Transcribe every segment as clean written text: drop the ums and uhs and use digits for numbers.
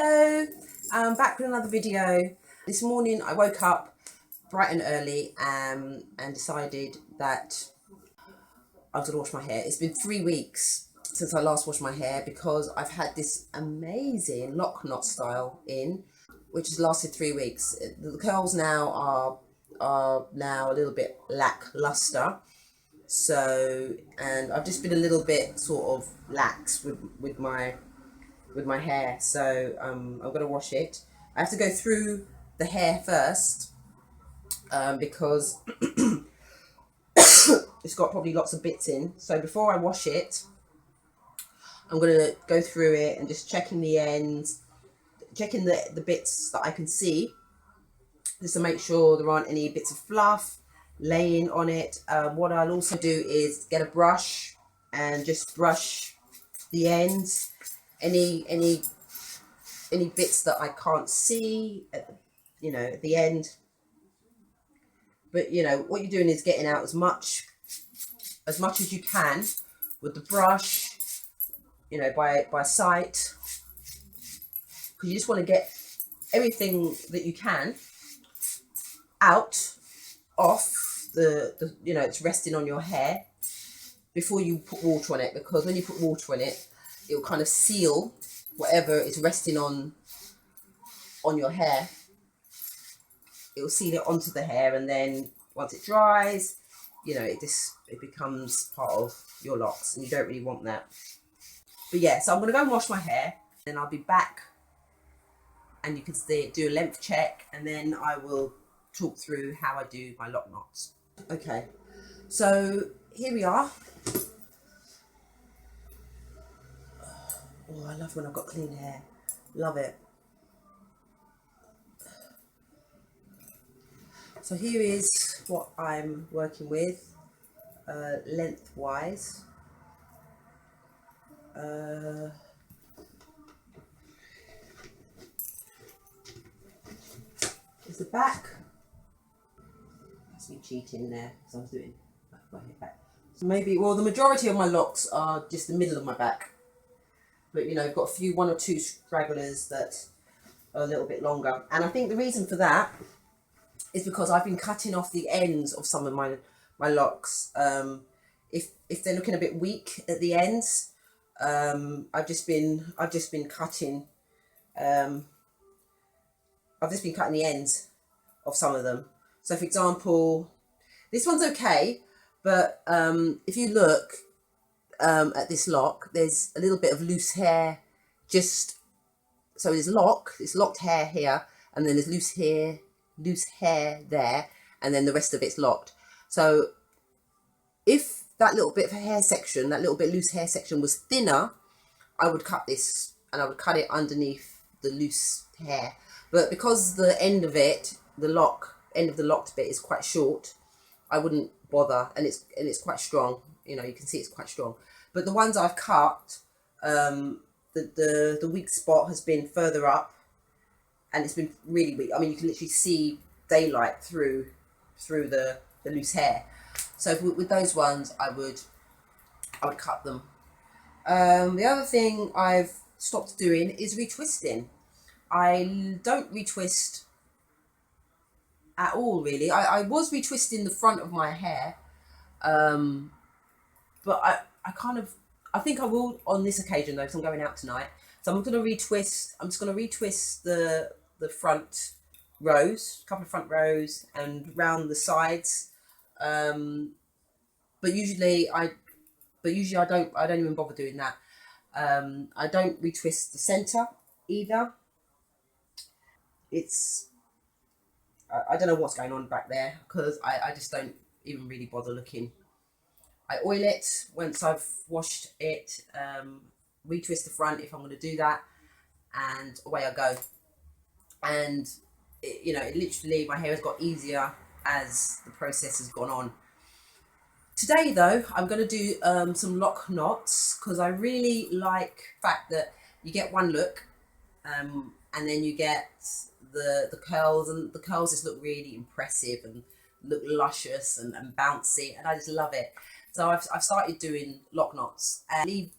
Hello, I'm back with another video. This morning I woke up bright and early and decided that I was going to wash my hair. It's been 3 weeks since I last washed my hair because I've had this amazing lock knot style in, which has lasted 3 weeks. The curls now are now a little bit lackluster. So, and I've just been a little bit sort of lax with my hair, so I'm going to wash it. I have to go through the hair first because it's got probably lots of bits in. So before I wash it, I'm going to go through it and just checking the ends, checking the bits that I can see, just to make sure there aren't any bits of fluff laying on it. What I'll also do is get a brush and just brush the ends, any bits that I can't see at the end. But what you're doing is getting out as much as you can with the brush, by sight, because you just want to get everything that you can out off the it's resting on your hair before you put water on it, because when you put water on it, it will kind of seal whatever is resting on your hair. It will seal it onto the hair, and then once it dries, it becomes part of your locks, and you don't really want that. But yeah, so I'm going to go and wash my hair, then I'll be back and you can do a length check, and then I will talk through how I do my lock knots. Okay, so here we are. Oh, I love when I've got clean hair. Love it. So here is what I'm working with lengthwise. Is the back. That's me cheating there because I was doing my hair back. So maybe, well, the majority of my locks are just the middle of my back, but I've got one or two stragglers that are a little bit longer, and I think the reason for that is because I've been cutting off the ends of some of my locks. If they're looking a bit weak at the ends, I've just been cutting. I've just been cutting the ends of some of them. So, for example, this one's okay, but if you look at this lock, there's a little bit of loose hair. So there's locked hair here, and then there's loose hair there, and then the rest of it's locked. So if that little bit of hair section, that little bit loose hair section was thinner, I would cut this and I would cut it underneath the loose hair. But because the end of it, end of the locked bit is quite short, I wouldn't bother, and it's quite strong. You can see it's quite strong. But the ones I've cut, the weak spot has been further up, and it's been really weak. I mean, you can literally see daylight through the loose hair. So with those ones, I would cut them. The other thing I've stopped doing is retwisting. I don't retwist at all, really. I was retwisting the front of my hair, but I think I will on this occasion, though, because I'm going out tonight. So I'm just going to retwist the front rows, a couple of front rows, and round the sides. But usually I don't even bother doing that. I don't retwist the center either. I don't know what's going on back there, because I just don't even really bother looking. I oil it once I've washed it, retwist the front if I'm going to do that, and away I go. And it literally, my hair has got easier as the process has gone on. Today, though, I'm going to do some lock knots, because I really like the fact that you get one look, and then you get the curls, and the curls just look really impressive and look luscious and bouncy, and I just love it. So I've started doing lock knots, and leave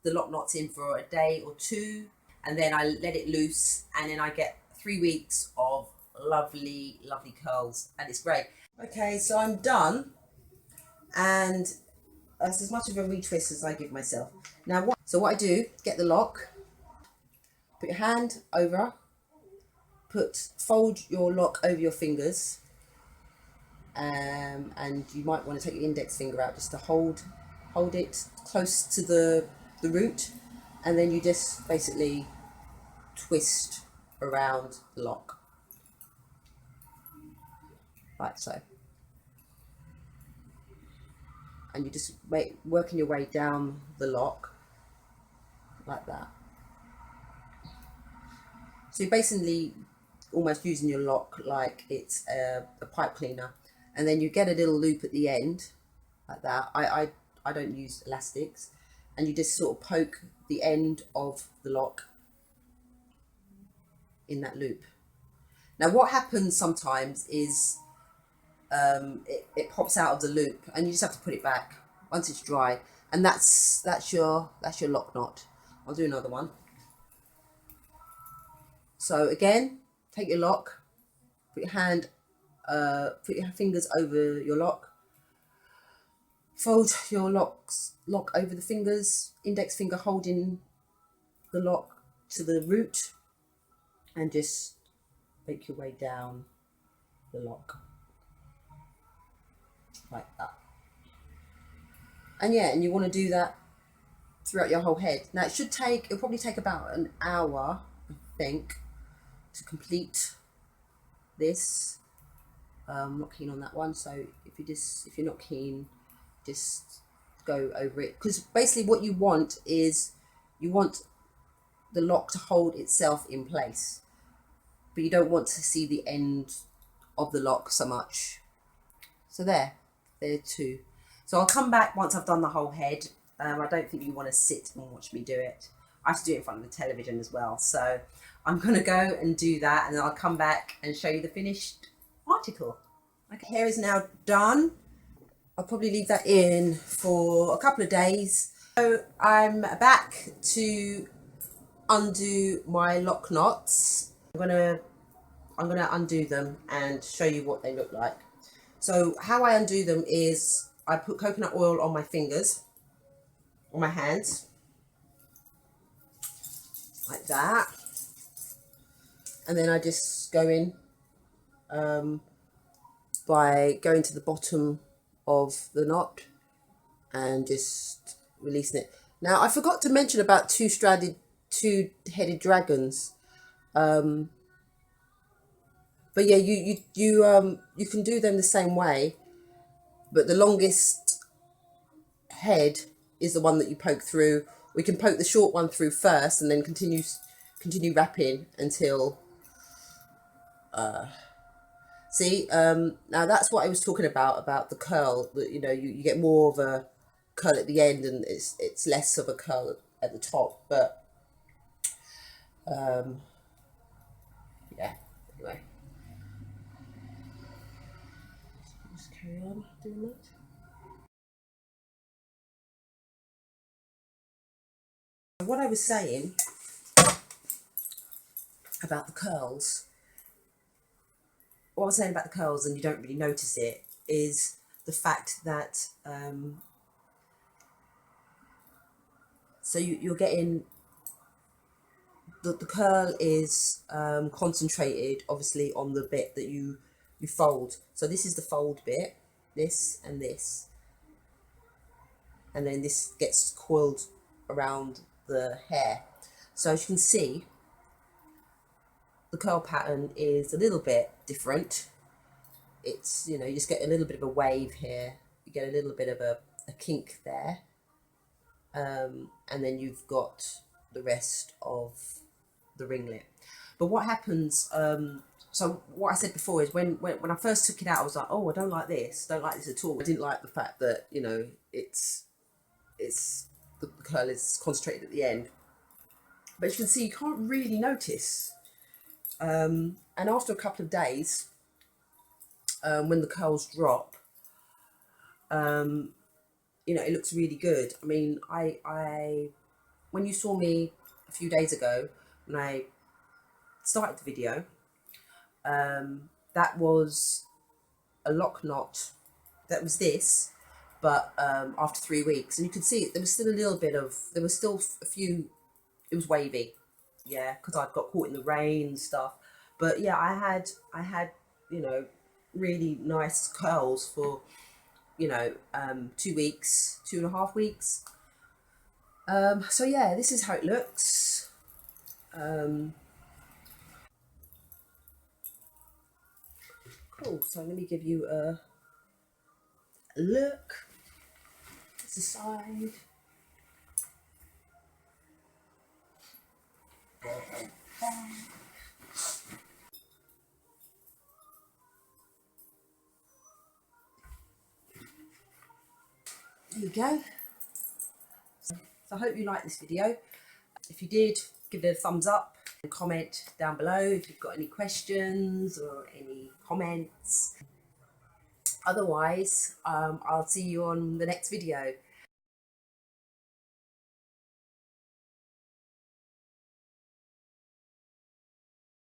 the lock knots in for a day or two, and then I let it loose, and then I get 3 weeks of lovely, lovely curls, and it's great. Okay, so I'm done, and that's as much of a retwist as I give myself. Now what I do, get the lock, put your hand over, fold your lock over your fingers, and you might want to take your index finger out just to hold it close to the root, and then you just basically twist around the lock like so, and you just working your way down the lock like that. So you're basically almost using your lock like it's a pipe cleaner, and then you get a little loop at the end like that. I don't use elastics, and you just sort of poke the end of the lock in that loop. Now what happens sometimes is it pops out of the loop, and you just have to put it back once it's dry, and that's your lock knot. I'll do another one. So again, take your lock, put your fingers over your lock, fold your lock over the fingers, index finger holding the lock to the root, and just make your way down the lock like that. And yeah, and you want to do that throughout your whole head. Now it'll probably take about an hour, I think, to complete this. I'm not keen on that one, so if you're not keen, just go over it, because basically what you want is you want the lock to hold itself in place, but you don't want to see the end of the lock so much. So there two. So I'll come back once I've done the whole head. I don't think you want to sit and watch me do it. I have to do it in front of the television as well, so I'm going to go and do that, and then I'll come back and show you the finished article. Okay, hair is now done. I'll probably leave that in for a couple of days. So I'm back to undo my lock knots. I'm gonna undo them and show you what they look like. So how I undo them is I put coconut oil on my fingers, on my hands, like that, and then I just go in by going to the bottom of the knot and just releasing it. Now I forgot to mention about two-headed dragons, but yeah, you can do them the same way, but the longest head is the one that you poke through. We can poke the short one through first, and then continue wrapping until see, now that's what I was talking about the curl, that you get more of a curl at the end, and it's less of a curl at the top, but yeah, anyway, just carry on doing that. What I was saying about the curls, and you don't really notice it, is the fact that so you're getting the curl is concentrated obviously on the bit that you fold. So this is the fold bit, this and this, and then this gets coiled around the hair. So as you can see, the curl pattern is a little bit different. It's, you just get a little bit of a wave here, you get a little bit of a kink there, and then you've got the rest of the ringlet. But what happens, so what I said before is when I first took it out, I was like, oh, I don't like this at all. I didn't like the fact that it's the curl is concentrated at the end, but you can see you can't really notice, and after a couple of days, when the curls drop, it looks really good. I mean, I when you saw me a few days ago, when I started the video, that was a lock knot. That was this, but after 3 weeks, and you could see there was still a little bit of, there was still a few, it was wavy, yeah, because I'd got caught in the rain and stuff. But yeah, I had, you know, really nice curls for, you know, 2 weeks, 2.5 weeks. So yeah, this is how it looks. Cool. So let me give you a look. It's the side. There you go. So I hope you liked this video. If you did, give it a thumbs up and comment down below if you've got any questions or any comments. Otherwise, I'll see you on the next video.